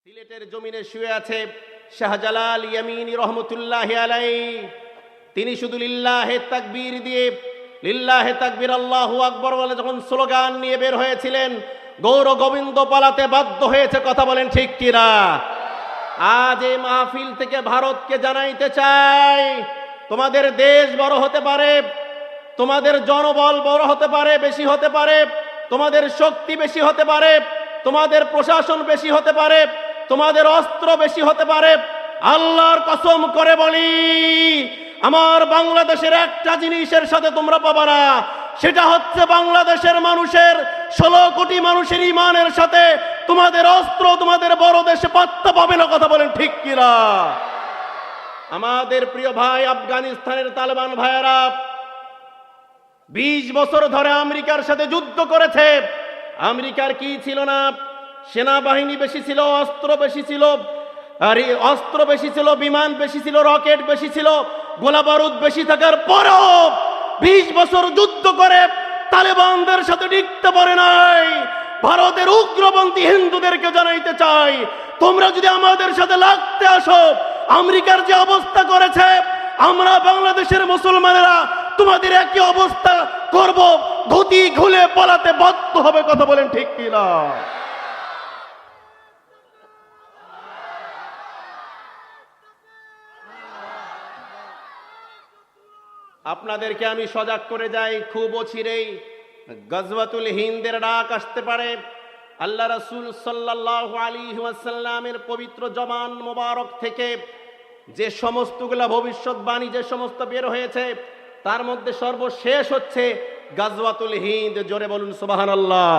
সিলেটের জমিনে শুয়ে আছে শাহজালাল ইয়ামিনী রহমতুল্লাহি আলাইহি। তিনি শুধু লিল্লাহে তাকবীর দিয়ে লিল্লাহে তাকবীর আল্লাহু আকবার বলে যখন স্লোগান নিয়ে বের হয়েছিলেন, গৌর গোবিন্দ পালাতে বাধ্য হয়েছে। কথা বলেন ঠিক কিনা? আজ এই মাহফিল থেকে ভারতকে জানাইতে চাই, তোমাদের দেশ বড় হতে পারে, তোমাদের জনবল বড় হতে পারে, বেশি হতে পারে, তোমাদের শক্তি বেশি হতে পারে, তোমাদের প্রশাসন বেশি হতে পারে, তোমাদের অস্ত্র বেশি হতে পারে। আল্লাহর কসম করে বলি, আমার বাংলাদেশের একটা জিনিসের সাথে তোমরা পাবা না, সেটা হচ্ছে বাংলাদেশের মানুষের 16 কোটি মানুষের ঈমানের সাথে তোমাদের অস্ত্র, তোমাদের বড় দেশে পাত্তা পাবে না। কথা বলেন ঠিক কিনা? আমাদের প্রিয় ভাই আফগানিস্তানের তালেবান ভাইয়েরা 20 বছর ধরে আমেরিকার সাথে যুদ্ধ করেছে। আমেরিকার কি ছিল না? সেনাবাহিনী বেশি ছিল, অস্ত্র বেশি ছিল, আর অস্ত্র বেশি ছিল, বিমান বেশি ছিল, রকেট বেশি ছিল, গোলা বারুদ বেশি থাকার পরেও 20 বছর যুদ্ধ করে তালেবানদের সাথে টিকতে পারে নাই। ভারতের উগ্রপন্থী হিন্দুদেরকে জানাইতে চাই, তোমরা যদি আমাদের সাথে লাগতে আসো, আমেরিকার যে অবস্থা করেছে, আমরা বাংলাদেশের মুসলমানেরা তোমাদের একই অবস্থা করব, গতি ঘুলে পালাতে বাধ্য হবে। কথা বলেন ঠিক কিনা? আপনাদেরকে আমি সজাগ করে যাই, খুব অচিরেই গজওয়াতুল হিন্দের ডাক আসতে পারে। আল্লাহ রাসূল সাল্লাল্লাহু আলাইহি ওয়াসাল্লামের পবিত্র জবান মোবারক থেকে যে সমস্তগুলা ভবিষ্যৎবাণী যে সমস্ত বের হয়েছে, তার মধ্যে সর্বশেষ হচ্ছে গজওয়াতুল হিন্দ। জোরে বলুন সুবহানাল্লাহ।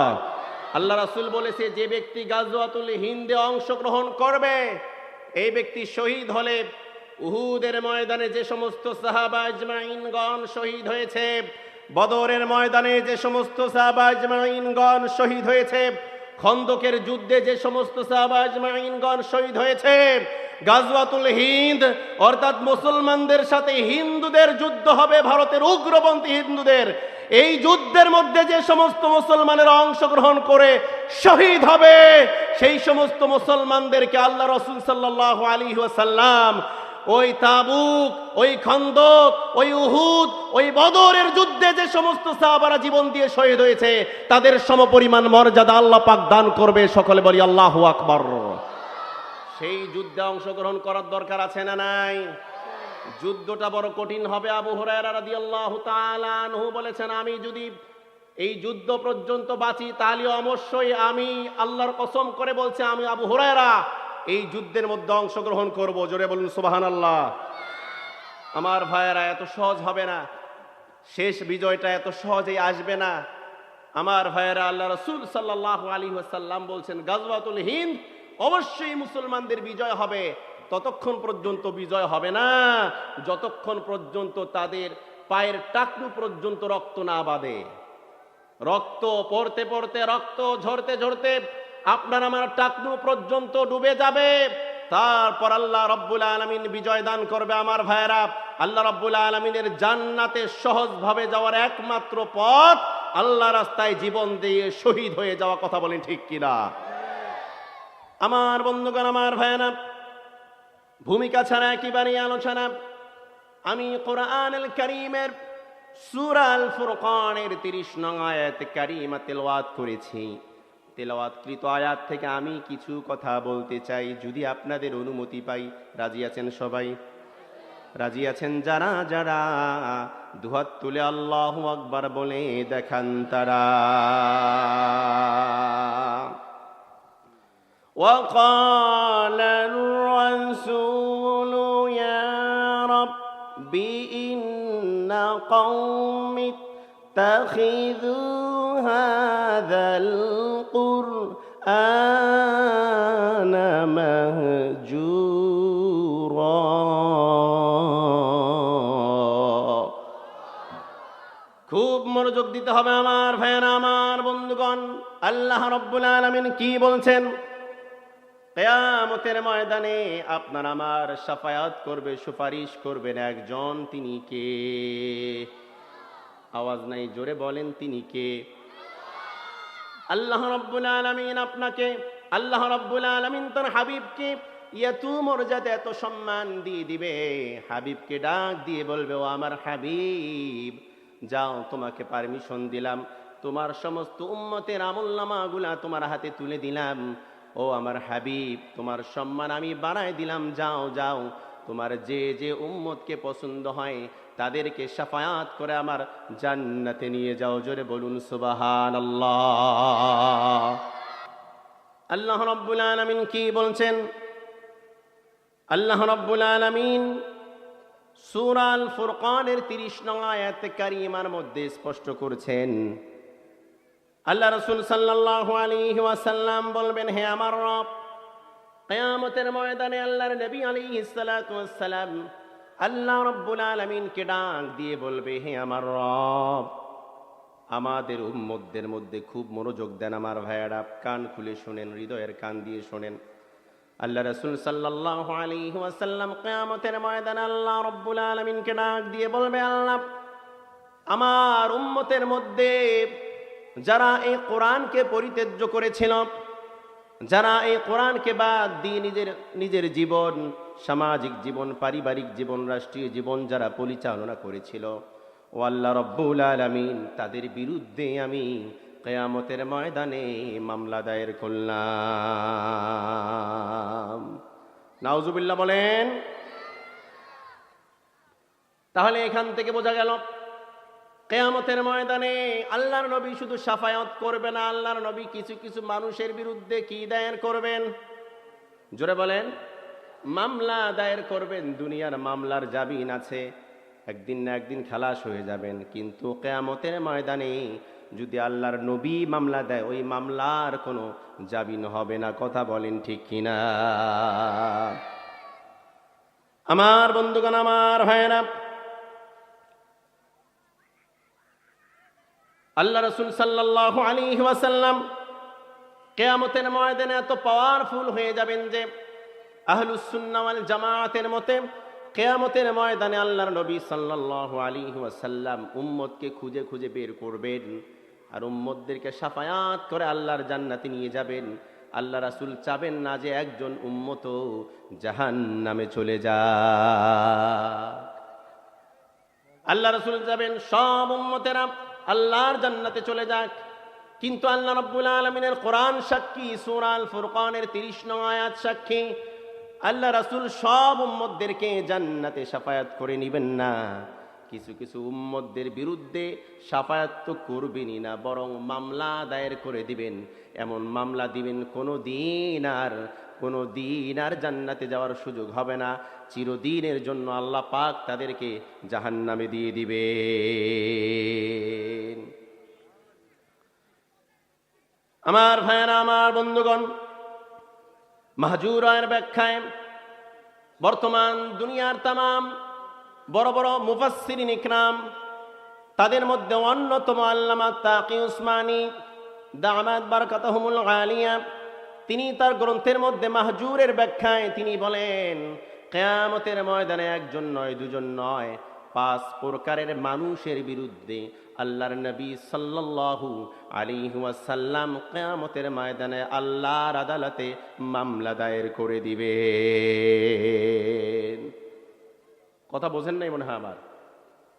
আল্লাহ রাসূল বলেছে, যে ব্যক্তি গজওয়াতুল হিন্দে অংশগ্রহণ করবে, এই ব্যক্তি শহীদ হলে উহুদের ময়দানে যে সমস্ত সাহাবা আজমাইনগণ শহীদ হয়েছে, বদরের ময়দানে যে সমস্ত সাহাবা আজমাইনগণ শহীদ হয়েছে, খন্দকের যুদ্ধে যে সমস্ত সাহাবা আজমাইনগণ শহীদ হয়েছে, গাজওয়াতুল হিন্দ অর্থাৎ মুসলমানদের সাথে হিন্দুদের যুদ্ধ হবে, ভারতের উগ্রপন্থী হিন্দুদের। এই যুদ্ধের মধ্যে যে সমস্ত মুসলমানেরা অংশগ্রহণ করে শহীদ হবে, সেই সমস্ত মুসলমানদেরকে আল্লাহ রাসূল সাল্লাল্লাহু আলাইহি ওয়াসাল্লাম ওই তাবুক, ওই খন্দক, ওই উহুদ, ওই বদরের যুদ্ধে যে সমস্ত সাহাবারা জীবন দিয়ে শহীদ হয়েছে, তাদের সমপরিমাণ মর্যাদা আল্লাহ পাক দান করবে। সকলে বলি আল্লাহু আকবার। সেই যুদ্ধে অংশগ্রহণ করার দরকার আছে না নাই? যুদ্ধটা বড় কঠিন হবে। আবু হুরায়রা রাদিয়াল্লাহু তাআলা আনহু বলেছেন, আমি যদি এই যুদ্ধ পর্যন্ত বাঁচি, তাহলে অবশ্যই আমি আল্লাহর কসম করে বলছি, আমি আবু হুরায়রা এই যুদ্ধের মধ্যে অংশগ্রহণ করব। জোরে বলুন সুবহানাল্লাহ। আমার ভাইয়েরা, এত সহজ হবে না, শেষ বিজয়টা এত সহজেই আসবে না। আমার ভাইয়েরা, আল্লাহ রাসূল সাল্লাল্লাহু আলাইহি ওয়াসাল্লাম বলছেন, গাজওয়াতুল হিন্দ অবশ্যই মুসলমানদের বিজয় হবে। ততক্ষণ পর্যন্ত বিজয় হবে না যতক্ষণ পর্যন্ত তাদের পায়ের টাকনু পর্যন্ত রক্ত না বাঁধে। রক্ত পড়তে পড়তে, রক্ত ঝরতে ঝরতে আপনার আমার টাকনু পর্যন্ত ডুবে যাবে, তারপর আল্লাহ রাব্বুল আলামিন বিজয় দান করবে। আমার ভাইয়েরা, আল্লাহ রাব্বুল আলামিনের জান্নাতে সহজভাবে যাওয়ার একমাত্র পথ আল্লাহ রাস্তায় জীবন দিয়ে শহীদ হয়ে যাওয়া। কথা বলেন ঠিক কিনা? আমার বন্ধুগণ, আমার ভাইয়েরা, ভূমিকা ছাড়া একেবারেই আলোচনা। আমি কোরআনুল কারীমের সূরা আল ফুরকানের 30 নং আয়াত কারীমা তেলাওয়াত করেছি। তেলাওয়াতকৃত আয়াত থেকে আমি কিছু কথা বলতে চাই, যদি আপনাদের অনুমতি পাই। রাজি আছেন সবাই? রাজি আছেন যারা যারা দুহাত তুলে আল্লাহু আকবার বলে দেখান তারা। وقال الرسول يا رب إن قومي اتخذوا هذا القرآن مهجورا। খুব মনোযোগ দিতে হবে আমার ভাইয়েরা, আমার বন্ধুগণ। আল্লাহ রাব্বুল আলামিন কি বলছেন? কিয়ামতের ময়দানে আপনার আমার শাফায়াত করবে, সুপারিশ করবেন একজন। তিনি কে? আওয়াজ নাই, জোরে বলেন, তিনি কে? আল্লাহ রাব্বুল আলামিন আপনাকে আল্লাহ রাব্বুল আলামিন তার হাবিবকে এত মর্যাদা এত সম্মান দিয়ে দিবে, হাবিবকে ডাক দিয়ে বলবে, ও আমার হাবিব, যাও, তোমাকে পারমিশন দিলাম, তোমার সমস্ত উম্মতের আমলনামাগুলা তোমার হাতে তুলে দিলাম। ও আমার হাবিব, তোমার সম্মান আমি বাড়ায় দিলাম, যাও যাও, তোমার যে যে উম্মতকে পছন্দ হয় তাদেরকে শাফায়াত করে আমার জান্নাতে নিয়ে যাও। জোরে বলুন সুবহানাল্লাহ। আল্লাহ রাব্বুল আলামিন কি বলছেন? আল্লাহ রাব্বুল আলামিন সূরা আল ফুরকানের 30 নং আয়াত কারিমার মধ্যে স্পষ্ট করেছেন, আল্লাহ রাসূল সাল্লাল্লাহু আলাইহি ওয়াসাল্লাম বলবেন, হে আমার রব, কিয়ামতের ময়দানে আল্লাহর নবী আলাইহিস সালাতু ওয়াস সালাম আল্লাহ রাব্বুল আলামিনকে ডাক দিয়ে বলবে, হে আমার রব, আমাদের উম্মতদের মধ্যে খুব মনোযোগ দেন আমার ভাইয়েরা, কান খুলে শুনেন, হৃদয়ের কান দিয়ে শোনেন। আল্লাহ রাসূল সাল্লাল্লাহু আলাইহি ওয়াসাল্লাম কিয়ামতের ময়দানে আল্লাহ রাব্বুল আলামিনকে ডাক দিয়ে বলবে, আল্লাহ, আমার উম্মতের মধ্যে যারা এই কোরআনকে পরিত্যাজ্য করেছিল, যারা এই কোরআনকে বাদ দিয়ে নিজের জীবন, সামাজিক জীবন, পারিবারিক জীবন, রাষ্ট্রীয় জীবন যারা পরিচালনা করেছিল, ও আল্লাহ রাব্বুল আলামিন, তাদের বিরুদ্ধে আমি কিয়ামতের ময়দানে মামলা দায়ের করলাম। নাউজুবিল্লাহ বলেন। তাহলে এখান থেকে বোঝা গেল, কিয়ামতের ময়দানে আল্লাহর নবী শুধু শাফায়াত করবে না, আল্লাহর নবী কিছু কিছু মানুষের বিরুদ্ধে কি দায়ের করবেন? জোরে বলেন। মামলা দায়ের করবেন। দুনিয়ার মামলার জামিন আছে, একদিন না একদিন খালাস হয়ে যাবেন, কিন্তু কিয়ামতের ময়দানে যদি আল্লাহর নবী মামলা দেয়, ওই মামলার কোনো জামিন হবে না। কথা বলেন ঠিক কিনা? আমার বন্ধুগণ, আমার ভাইয়েরা, আল্লাহ রাসূল সাল্লাল্লাহু আলাইহি ওয়াসাল্লাম কিয়ামতের ময়দানে এত পাওয়ারফুল হয়ে যাবেন যে আহলুস সুন্নাহ ওয়াল জামাআতের মতে কিয়ামতের ময়দানে আল্লাহর নবী সাল্লাল্লাহু আলাইহি ওয়াসাল্লাম উম্মতকে খুঁজে খুঁজে বের করবেন আর উম্মতদেরকে শাফায়াত করে আল্লাহর জান্নাতে নিয়ে যাবেন। আল্লাহ রাসূল চাবেন না যে একজন উম্মত জাহান্নামে চলে যায়। আল্লাহ রাসূল চাবেন সব উম্মতেরা আল্লাহর জান্নাতে চলে যাক। কিন্তু আল্লাহ রাব্বুল আলামিনের কোরআন সাক্ষী, সূরা আল ফুরকানের 30 নং আয়াত সাক্ষী, আল্লাহ রাসূল সব উম্মতদেরকে জান্নাতে শাফায়াত করে নেবেন না। কিছু কিছু উম্মতদের বিরুদ্ধে শাফায়াত তো করবেনই না, বরং মামলা দায়ের করে দিবেন। এমন মামলা দিবেন কোনো দিন আর জান্নাতে যাওয়ার সুযোগ হবে না। চিরদিনের জন্য আল্লাহ পাক তাদেরকে জাহান্নামে দিয়ে দিবেন। আমার ভাইয়েরা, আমার বন্ধুগণ, মাহজুর আয়ের ব্যাখ্যায় বর্তমান দুনিয়ার তামাম বড় বড় মুফাসসিরিন ইকরাম, তাদের মধ্যে অন্যতম আল্লামা তাকি উসমানী দামাত বারাকাতুহুমুল আলিয়া, তিনি তার গ্রন্থের মধ্যে মাহজুরের ব্যাখ্যায় তিনি বলেন, কিয়ামতের ময়দানে একজন নয়, দুজন নয়, 5 প্রকারের মানুষের বিরুদ্ধে আল্লাহর নবী সাল্লাল্লাহু আলাইহি ওয়াসাল্লাম কিয়ামতের ময়দানে আল্লাহর আদালতে মামলা দায়ের করে দিবেন। কথা বোঝেন নাই মনে হয় আমার?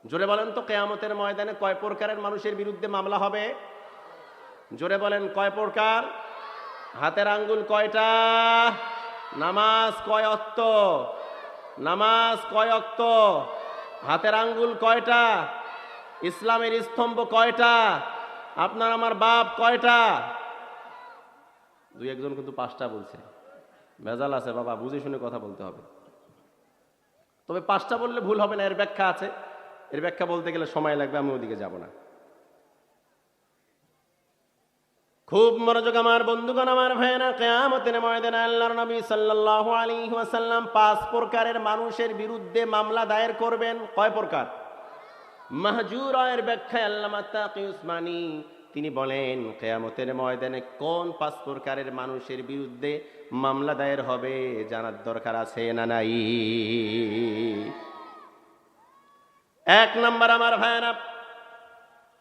জোরে বলেন তো, কিয়ামতের ময়দানে কয় প্রকারের মানুষের বিরুদ্ধে মামলা হবে? জোরে বলেন, কয় প্রকার? হাতের আঙ্গুল কয়টা? নামাজ কয় ওয়াক্ত? নামাজ কয় ওয়াক্ত? হাতের আঙ্গুল কয়টা? ইসলামের স্তম্ভ কয়টা? আপনার আমার বাপ কয়টা? 2-1 কিন্তু 5টা বলছে। ভেজাল আছে বাবা, বুঝে শুনে কথা বলতে হবে। তবে 5টা বললে ভুল হবে না, এর ব্যাখ্যা আছে। এর ব্যাখ্যা বলতে গেলে সময় লাগবে, আমি ওদিকে যাব না। খুব মনোযোগ আমার বন্ধুগণ, আমার ভাইয়েরা, কিয়ামতের ময়দানে আল্লাহর নবী সাল্লাল্লাহু আলাইহি ওয়াসাল্লাম 5 প্রকারের মানুষের বিরুদ্ধে মামলা দায়ের করবেন। কয় প্রকার? মাহজুর আয়ের ব্যাখ্যায় আল্লামা তাকি উসমানী তিনি বলেন, কিয়ামতের ময়দানে কোন 5 প্রকারের মানুষের বিরুদ্ধে মামলা দায়ের হবে জানার দরকার আছে না নাই? 1 নাম্বার আমার ভাইয়েরা,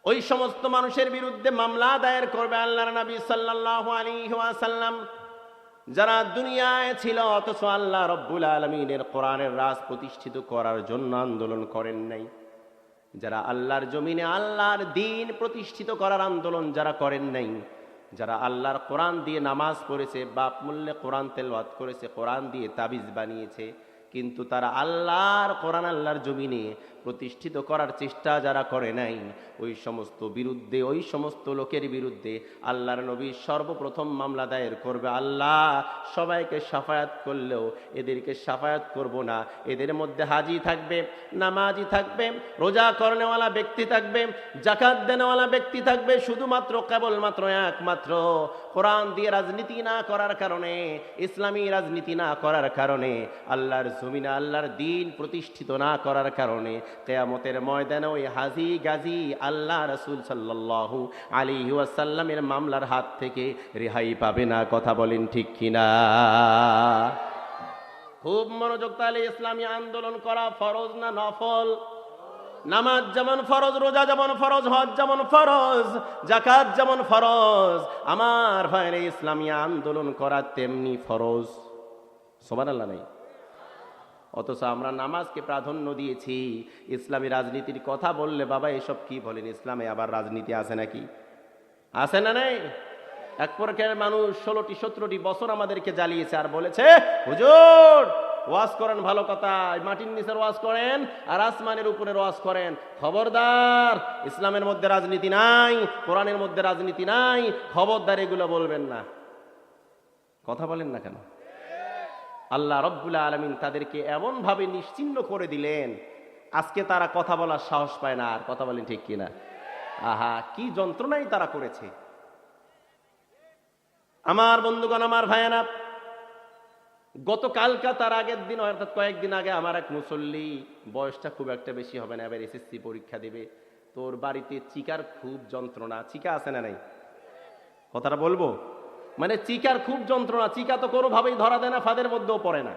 ওই সমস্ত মানুষের বিরুদ্ধে মামলা দায়ের করবে আল্লাহর নবী সাল্লাল্লাহু আলাইহি ওয়াসাল্লাম যারা দুনিয়ায় ছিল অথচ আল্লাহ রব্বুল আলামিনের কোরআনের রাজ প্রতিষ্ঠিত করার জন্য আন্দোলন করেন নাই, যারা আল্লাহর জমিনে আল্লাহর দ্বীন প্রতিষ্ঠিত করার আন্দোলন যারা করেন নাই, যারা আল্লাহর কোরআন দিয়ে নামাজ পড়েছে, বাপ মূল্যে কোরআন তেলাওয়াত করেছে, কোরআন দিয়ে তাবিজ বানিয়েছে, কিন্তু তারা আল্লাহর কোরআন আল্লাহর জমিনে প্রতিষ্ঠিত করার চেষ্টা যারা করে নাই, ওই সমস্ত বিরুদ্ধে, ওই সমস্ত লোকের বিরুদ্ধে আল্লাহর নবী সর্বপ্রথম মামলা দায়ের করবে। আল্লাহ সবাইকে সাফায়াত করলেও এদেরকে সাফায়াত করব না। এদের মধ্যে হাজি থাকবে, নামাজি থাকবে, রোজা করেনেওয়ালা ব্যক্তি থাকবে, জাকাত দেনেওয়ালা ব্যক্তি থাকবে, শুধুমাত্র কেবলমাত্র একমাত্র কোরআন দিয়ে রাজনীতি না করার কারণে, ইসলামী রাজনীতি না করার কারণে, আল্লাহর জমিনে আল্লাহর দ্বীন প্রতিষ্ঠিত না করার কারণে কিয়ামতের ময়দানে ওই হাজি গাজী আল্লাহ রাসূল সাল্লাল্লাহু আলাইহি ওয়াসাল্লামের মামলার হাত থেকে রেহাই পাবে না। কথা বলেন ঠিক কিনা? খুব মনোযোগ। তাহলে ইসলামী আন্দোলন করা ফরজ না নফল? নামাজ যেমন ফরজ, রোজা যেমন ফরজ, হজ যেমন ফরজ, যাকাত যেমন ফরজ, আমার ভাইরে ইসলামী আন্দোলন করা তেমনি ফরজ। সুবহানাল্লাহ নাই? অথচ আমরা নামাজকে প্রাধান্য দিয়েছি। ইসলামী রাজনীতির কথা বললে বাবা এসব কি বলেন, ইসলামে আবার রাজনীতি আছে নাকি? আছে না নাই? এক প্রকারের মানুষ 16টি 17টি বছর আমাদেরকে জ্বালিয়েছে আর বলেছে, হুজুর ওয়াজ করেন ভালো কথা, মাটির নিচের ওয়াজ করেন আর আসমানের উপরের ওয়াজ করেন, খবরদার ইসলামের মধ্যে রাজনীতি নাই, কোরআনের মধ্যে রাজনীতি নাই, খবরদার এগুলো বলবেন না। কথা বলেন না কেন? আল্লাহ রব্বুল আলামিন তাদেরকে এমন ভাবে নিশ্চিহ্ন করে দিলেন, আজকে তারা কথা বলার সাহস পায় না। আর কথা বলেন ঠিক কিনা? আহা, কি যন্ত্রণাই তারা করেছে। আমার বন্ধুগণ, আমার ভাইয়েরা, গতকালকা তার আগের দিন অর্থাৎ কয়েকদিন আগে আমার এক মুসল্লি, বয়সটা খুব একটা বেশি হবে না, এবার এসএসসি পরীক্ষা দেবে, তোর বাড়িতে চিকার খুব যন্ত্রণা। চিকা আছে না নাই? কথাটা বলবো, মানে চিকার খুব যন্ত্রণা। চিকা তো কোনোভাবেই ধরা দেয় না, ফাঁদের মধ্যেও পড়ে না,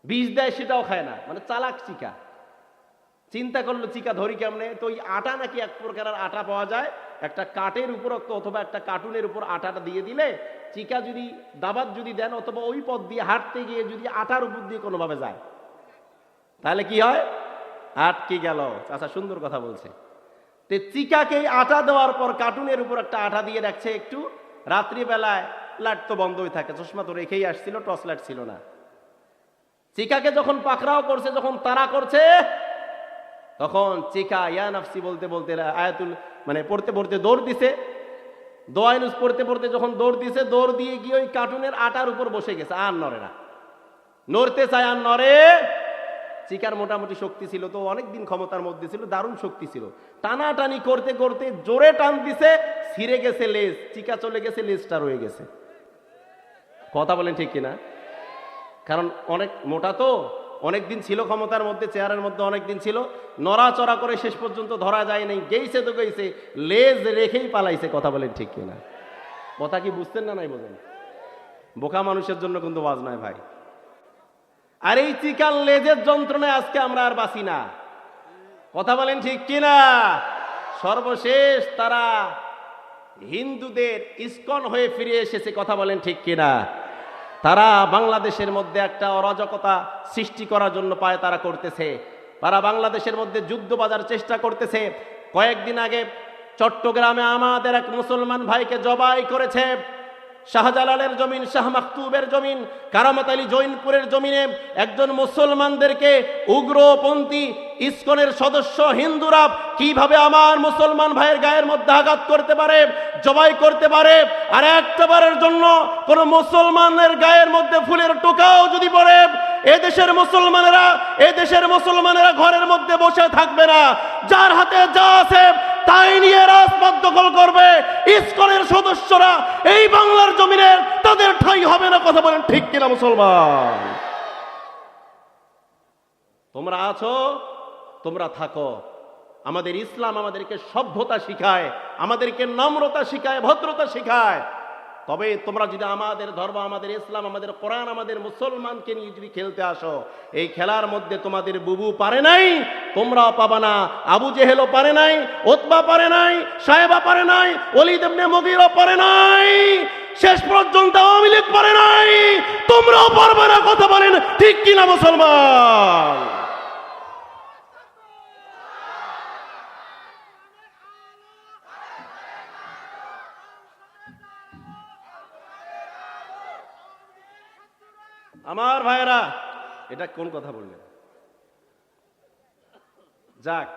বিষ দেয় সেটাও খায় না, মানে চালাক চিকা। চিন্তা করলো চিকা ধরি কেমনে? তো ওই আটা নাকি এক প্রকারের আটা পাওয়া যায়, একটা কাঠের উপর অথবা একটা কার্টুনের উপর আটাটা দিয়ে দিলে চিকা যদি দাবাত যদি দেন অথবা ওই পথ দিয়ে হাঁটতে গিয়ে যদি আটার উপর দিয়ে কোনোভাবে যায় তাহলে কি হয়? আটকে গেল। আচ্ছা, সুন্দর কথা বলছে। তে চিকাকে আটা দেওয়ার পর কার্টুনের উপর একটা আটা দিয়ে রাখছে, একটু রাত্রিবেলায় লাইট তো বন্ধই থাকে, চশমা তো রেখেই আসছিল, টর্চ লাইট ছিল না। চিকাকে যখন পাকড়াও করছে, যখন তাড়া করছে, তখন চিকা ইয়া নাফসি বলতে বলতে আয়াতুল মানে পড়তে পড়তে দৌড় দিছে, দোয়াইনুস পড়তে পড়তে যখন দৌড় দিছে, দৌড় দিয়ে গিয়ে ওই কার্টুনের আটার উপর বসে গেছে, আর নড়ে না, নড়তে চায় আর নড়ে। চিকার মোটামুটি শক্তি ছিল, তো অনেকদিন ক্ষমতার মধ্যে ছিল, দারুণ শক্তি ছিল। টানাটানি করতে করতে জোরে টান দিছে, ছিঁড়ে গেছে লেজ, চিকা চলে গেছে, লেজটা রয়ে গেছে। কথা বলেন ঠিক কিনা? কারণ অনেক মোটা তো, অনেকদিন ছিল ক্ষমতার মধ্যে, চেয়ারের মধ্যে অনেকদিন ছিল, নড়াচড়া করে শেষ পর্যন্ত ধরা যায় নাই, গেইছে তো গেইছে, লেজ রেখেই পালাইছে। কথা বলেন ঠিক কিনা? কথা কি বুঝতেন না নাই বোঝেন? বোকা মানুষের জন্য কিন্তু ওয়াজ নয় ভাই। আর এই চিকার লেজের যন্ত্রণায় আজকে আমরা আর বাঁচি না। কথা বলেন ঠিক কিনা? সর্বশেষ তারা হিন্দুদের ইসকন হয়ে ফিরে এসেছে। কথা বলেন ঠিক কিনা? তারা বাংলাদেশের মধ্যে একটা অরাজকতা সৃষ্টি করার জন্য পায় তারা করতেছে। তারা বাংলাদেশের মধ্যে যুদ্ধ বাজার চেষ্টা করতেছে। কয়েকদিন আগে চট্টগ্রামে আমাদের এক মুসলমান ভাইকে জবাই করেছে। শাহজালালের জমিন, শাহ মাকতুবের জমিন, কারামত আলী জৈনপুরের জমিনে একজন মুসলমানদেরকে উগ্রপন্থী ইসকনের সদস্য হিন্দুরা কিভাবে আমার মুসলমান ভাইয়ের গায়ের মধ্যে আঘাত করতে পারে, জবাই করতে পারে। আর একটাবারের জন্য কোন মুসলমানের গায়ের মধ্যে ফুলের টোকাও যদি পড়ে, এদেশের মুসলমানেরা ঘরের মধ্যে বসে থাকবে না। যার হাতে যা আছে তাই নিয়ে রাজপথ দখল করবে। ইসকনের সদস্যরা এই বাংলার জমিনে তাদের ঠাঁই হবে না। কথা বলেন ঠিক কিনা মুসলমান? তোমরা আছো, তোমরা থাকো। আমাদের ইসলাম আমাদেরকে সভ্যতা শিখায়, আমাদেরকে নম্রতা শিখায়, ভদ্রতা শিখায়। তবে তোমরা যদি আমাদের ধর্ম, আমাদের ইসলাম, আমাদের কোরআন, আমাদের মুসলমানকে নিয়ে যদি খেলতে আসো, এই খেলার মধ্যে তোমাদের বুবু পারে নাই, তোমরাও পাবা না। আবু জেহেলও পারে নাই, উতবা পারে নাই, সাহেবা পারে নাই, ওলীদ ইবনে মুগীরা পারে নাই, শেষ পর্যন্ত আওয়ামী লীগ পারে নাই, তোমরাও পারবে না। কথা বলেন ঠিক কিনা মুসলমান? আমার ভাইরা, এটা কোন কথা বললেন? যাক,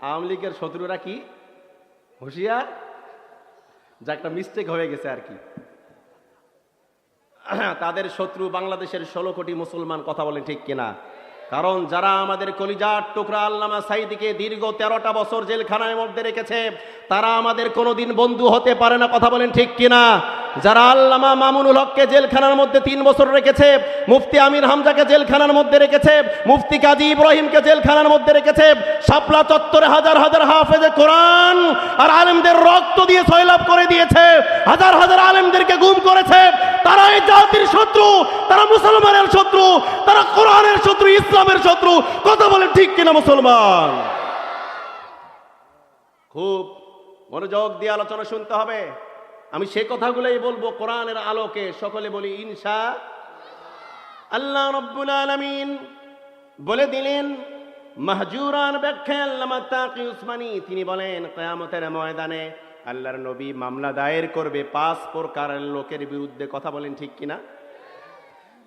আওয়ামী লীগের শত্রুরা কি হুঁশিয়ার? যা একটা মিস্টেক হয়ে গেছে আর কি। তাদের শত্রু বাংলাদেশের 16 কোটি মুসলমান। কথা বলেন ঠিক কিনা? কারণ যারা আমাদের কলিজার টুকরা আল্লামা সাঈদীকে দীর্ঘ 13টা বছর জেলখানার মধ্যে রেখেছে, তারা আমাদের কোনোদিন বন্ধু হতে পারে না। কথা বলেন ঠিক কিনা? যারা আল্লামা মামুনুল হককে জেলখানার মধ্যে 3 বছর রেখেছে, মুফতি আমির হামজাকে জেলখানার মধ্যে রেখেছে, মুফতি কাজী ইব্রাহিমকে জেলখানার মধ্যে রেখেছে, শাপলা চত্বরে হাজার হাজার হাফেজে কোরআন আর আলেমদের রক্ত দিয়ে সয়লাভ করে দিয়েছে, হাজার হাজার আলেমদেরকে গুম করেছে, তারা এই জাতির শত্রু, তারা মুসলমানের শত্রু, তারা কোরআনের শত্রু, ইসলামের শত্রু। কথা বলেন ঠিক কিনা মুসলমান? খুব মনোযোগ দিয়ে আলোচনা শুনতে হবে। আমি সে কথাগুলোই বলবো কোরআনের আলোকে। সকলে বলি ইনশা আল্লাহ। রব্বুল আলামিন বলে দিলেন মাহজুরান ব্যাখ্যায় আল্লামা তাকি উসমানী, তিনি বলেন কিয়ামতের ময়দানে আল্লাহর নবী মামলা দায়ের করবে 5 প্রকারের লোকের বিরুদ্ধে। কথা বলেন ঠিক কিনা?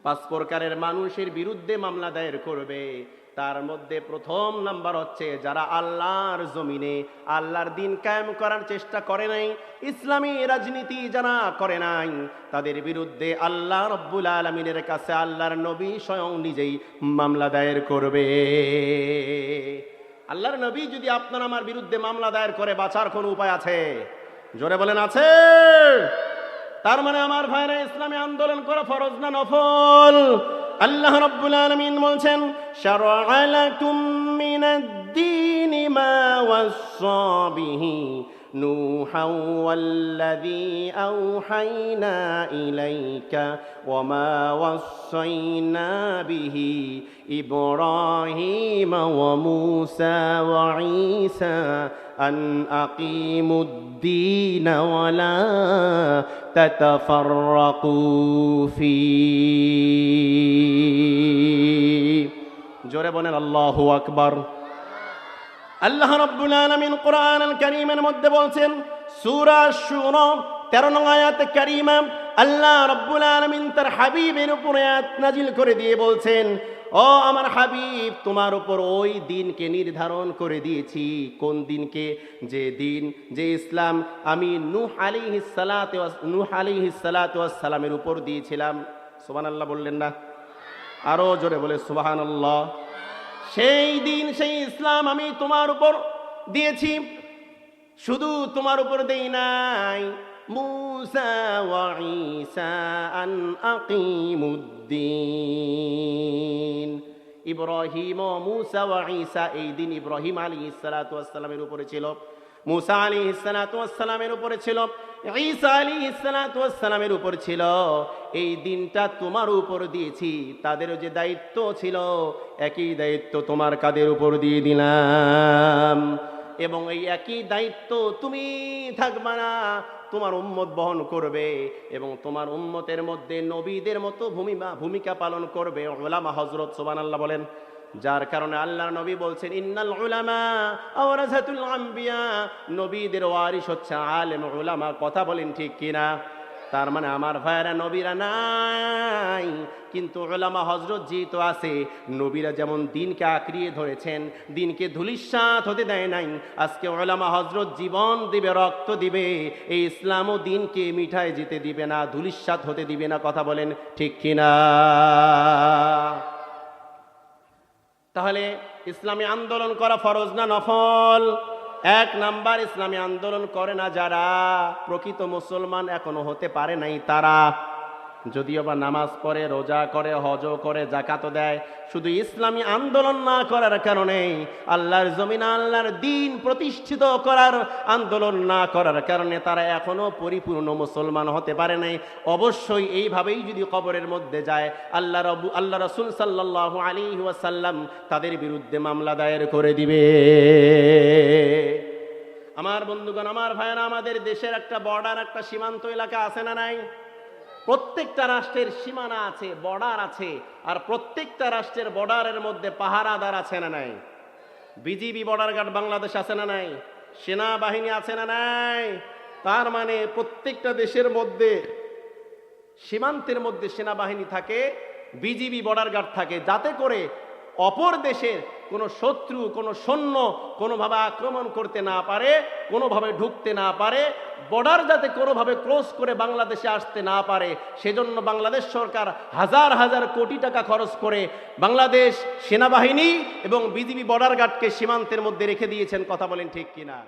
5 প্রকারের মানুষের বিরুদ্ধে মামলা দায়ের করবে। তার মধ্যে প্রথম নাম্বার হচ্ছে যারা আল্লাহর জমিনে আল্লাহর দিন কায়েম করার চেষ্টা করে নাই, ইসলামী রাজনীতি যারা করে নাই, তাদের বিরুদ্ধে আল্লাহ রব্বুল আলামিনের কাছে আল্লাহর নবী স্বয়ং নিজেই মামলা দায়ের করবে। আল্লাহর নবী যদি আপনার আমার বিরুদ্ধে মামলা দায়ের করে, বাঁচার কোনো উপায় আছে? জোরে বলেন আছে? তার মানে আমার ভাইরা, ইসলামী আন্দোলন করা ফরজ না নফল? আল্লাহ রাব্বুল আলামিন বলছেন শারআ লাকুম মিনাদ-দীনি মা ওয়াসসা বিহি নূহান ওয়াল্লাযী আওহাইনা ইলাইকা ওয়া মা ওয়াসাইনা বিহি ইব্রাহিম ওয়া মূসা ওয়া ঈসা আন আকিমুদ-দীন ওয়া লা তাতাফাররাকু ফী। জোরে বলেন আল্লাহু আকবার। আল্লাহ রাব্বুল আলামিন কোরআনুল কারীমের মধ্যে বলছেন সূরা শুরা 13 নং আয়াতে কারীমা, আল্লাহ রাব্বুল আলামিন তার হাবিবের উপরে আয়াত নাজিল করে দিয়ে বলছেন, ও আমার হাবিব, তোমার উপর ওই দিনকে নির্ধারণ করে দিয়েছি। কোন দিনকে? যে দিন, যে ইসলাম আমি নূহ আলাইহিস সালাতু ওয়াস সালামের উপর দিয়েছিলাম। সুবহানাল্লাহ বললেন না? আরো জোরে বলে সুবহানাল্লাহ। সেই দিন, সেই ইসলাম আমি তোমার উপর দিয়েছি। শুধু তোমার উপর দেই নাই, মূসা ওয়া ঈসা আন আকিমুদ্দিন। ইব্রাহিম ও মূসা ওয়া ঈসা, এই দিন ইব্রাহিম আলাইহিস সালাতু ওয়াস সালামের উপরে ছিল, মূসা আলাইহিস সালাতু ওয়াস সালামের উপরে ছিল, ঈসা আলাইহিস সালাতু ওয়াস সালামের উপর ছিল। এই দিনটা তোমার উপর দিয়েছি। তাদেরও যে দায়িত্ব ছিল, একই দায়িত্ব তোমার কাঁধের উপর দিয়ে দিলাম। এবং এই একই দায়িত্ব তুমি থাকবা না, তোমার উম্মত বহন করবে। এবং তোমার উম্মতের মধ্যে নবীদের মতো ভূমিকা পালন করবে উলামা হযরত। সুবহানাল্লাহ বলেন। যার কারণে আল্লাহর নবী বলছেন ইন্নাল উলামা ওয়ারাসাতুল আম্বিয়া, নবীদের ওয়ারিস হচ্ছে আলেম উলামা। কথা বলেন ঠিক কিনা? তার মানে আমার ভাইয়েরা, নবীরা নাই কিন্তু উলামা হযরত যেহেতু আছে, নবীরা যেমন দিনকে আঁকড়িয়ে ধরেছেন, দিনকে ধূলিসাৎ হতে দেয় নাই, আজকে উলামা হযরত জীবন দিবে, রক্ত দিবে, এই ইসলাম ও দিনকে মিঠায় যেতে দিবে না, ধূলিসাৎ হতে দিবে না। কথা বলেন ঠিক কিনা? তাহলে ইসলামী আন্দোলন করা ফরজ না নফল? 1 নাম্বার, ইসলামী আন্দোলন করে না যারা, প্রকৃত মুসলমান এখনো হতে পারে নাই তারা। যদিও বা নামাজ পড়ে, রোজা করে, হজও করে, যাকাতও দেয়, শুধু ইসলামী আন্দোলন না করার কারণে, আল্লাহর জমিন আল্লাহর দ্বীন প্রতিষ্ঠিত করার আন্দোলন না করার কারণে তারা এখনো পরিপূর্ণ মুসলমান হতে পারে নাই। অবশ্যই এইভাবেই যদি কবরের মধ্যে যায়, আল্লাহ রাসূল সাল্লাল্লাহু আলাইহি ওয়াসাল্লাম তাদের বিরুদ্ধে মামলা দায়ের করে দিবে। আমার বন্ধুগণ, আমার ভাইয়েরা, আমাদের দেশের একটা বর্ডার, একটা সীমান্ত এলাকা আছে না নাই? প্রত্যেকটা রাষ্ট্রের সীমানা আছে, বর্ডার আছে, আর প্রত্যেকটা রাষ্ট্রের বর্ডারের মধ্যে পাহারাদার আছে না নাই? বিজিবি বর্ডার গার্ড বাংলাদেশ আছে না নাই? সেনাবাহিনী আছে না নাই? তার মানে প্রত্যেকটা দেশের মধ্যে সীমান্তের মধ্যে সেনাবাহিনী থাকে, বিজিবি বর্ডার গার্ড থাকে, যাতে করে অপর দেশের কোনো শত্রু, কোনো সৈন্য কোনোভাবে আক্রমণ করতে না পারে, কোনোভাবে ঢুকতে না পারে, বর্ডার যাতে কোনোভাবে ক্রস করে বাংলাদেশে আসতে না পারে। সেজন্য বাংলাদেশ সরকার হাজার হাজার কোটি টাকা খরচ করে বাংলাদেশ সেনাবাহিনী এবং বিজিবি বর্ডার গার্ডকে সীমান্তের মধ্যে রেখে দিয়েছেন। কথা বলেন ঠিক কিনা?